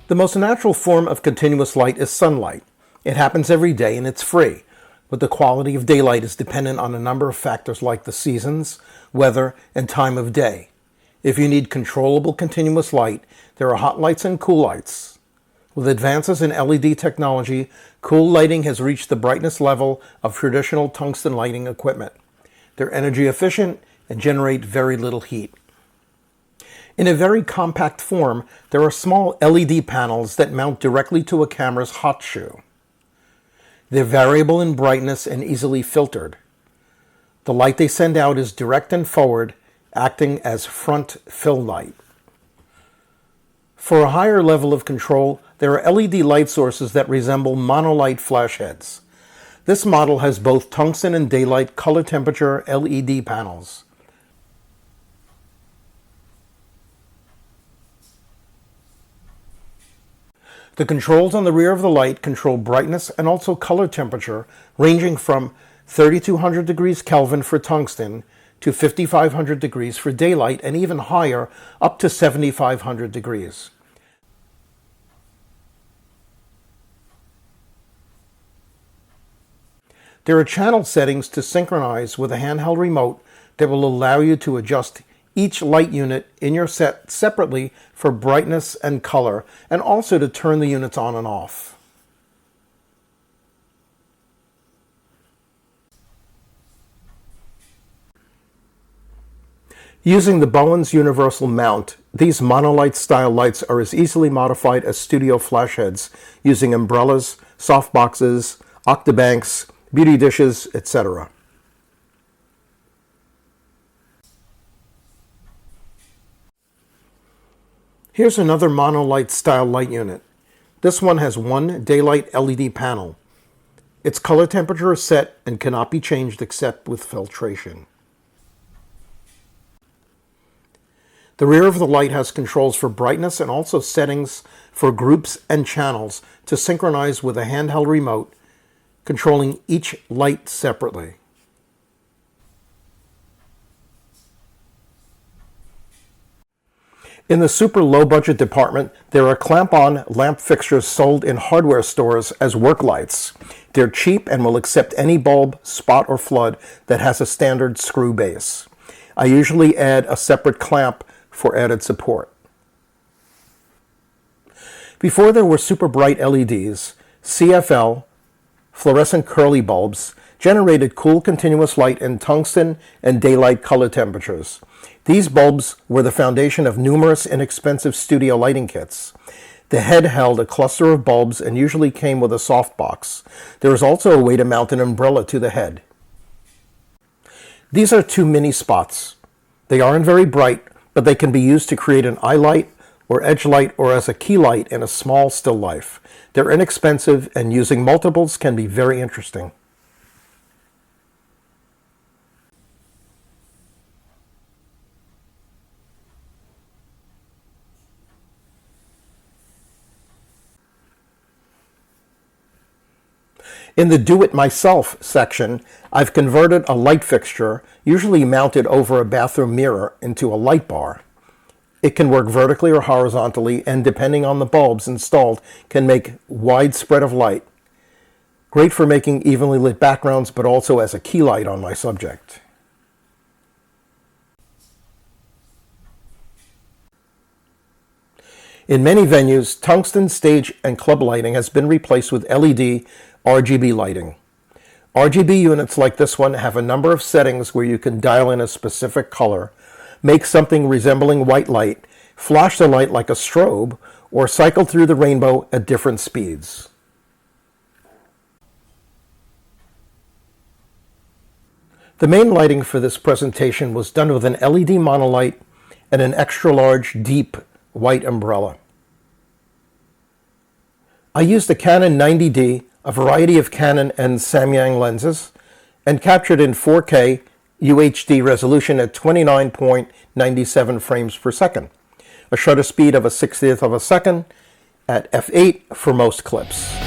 The most natural form of continuous light is sunlight. It happens every day and it's free, but the quality of daylight is dependent on a number of factors like the seasons, weather, and time of day. If you need controllable continuous light, there are hot lights and cool lights. With advances in LED technology, cool lighting has reached the brightness level of traditional tungsten lighting equipment. They're energy efficient and generate very little heat. In a very compact form, there are small LED panels that mount directly to a camera's hot shoe. They're variable in brightness and easily filtered. The light they send out is direct and forward, acting as front fill light. For a higher level of control, there are LED light sources that resemble monolight flash heads. This model has both tungsten and daylight color temperature LED panels. The controls on the rear of the light control brightness and also color temperature, ranging from 3200 degrees Kelvin for tungsten to 5500 degrees for daylight, and even higher, up to 7500 degrees. There are channel settings to synchronize with a handheld remote that will allow you to adjust each light unit in your set separately for brightness and color, and also to turn the units on and off. Using the Bowen's universal mount, these monolight style lights are as easily modified as studio flash heads using umbrellas, softboxes, octabanks, beauty dishes, etc. Here's another monolight style light unit. This one has one daylight LED panel. Its color temperature is set and cannot be changed except with filtration. The rear of the light has controls for brightness and also settings for groups and channels to synchronize with a handheld remote, controlling each light separately. In the super low-budget department, there are clamp-on lamp fixtures sold in hardware stores as work lights. They're cheap and will accept any bulb, spot, or flood that has a standard screw base. I usually add a separate clamp for added support. Before there were super bright LEDs, CFL, fluorescent curly bulbs, generated cool continuous light in tungsten and daylight color temperatures. These bulbs were the foundation of numerous inexpensive studio lighting kits. The head held a cluster of bulbs and usually came with a softbox. There is also a way to mount an umbrella to the head. These are two mini spots. They aren't very bright, but they can be used to create an eye light or edge light or as a key light in a small still life. They're inexpensive, and using multiples can be very interesting. In the do-it-myself section, I've converted a light fixture, usually mounted over a bathroom mirror, into a light bar. It can work vertically or horizontally, and depending on the bulbs installed, can make wide spread of light. Great for making evenly lit backgrounds, but also as a key light on my subject. In many venues, tungsten stage and club lighting has been replaced with LED RGB lighting. RGB units like this one have a number of settings where you can dial in a specific color, make something resembling white light, flash the light like a strobe, or cycle through the rainbow at different speeds. The main lighting for this presentation was done with an LED monolight and an extra large, deep white umbrella. I used a Canon 90D, a variety of Canon and Samyang lenses, and captured in 4K UHD resolution at 29.97 frames per second, a shutter speed of a 60th of a second at f8 for most clips.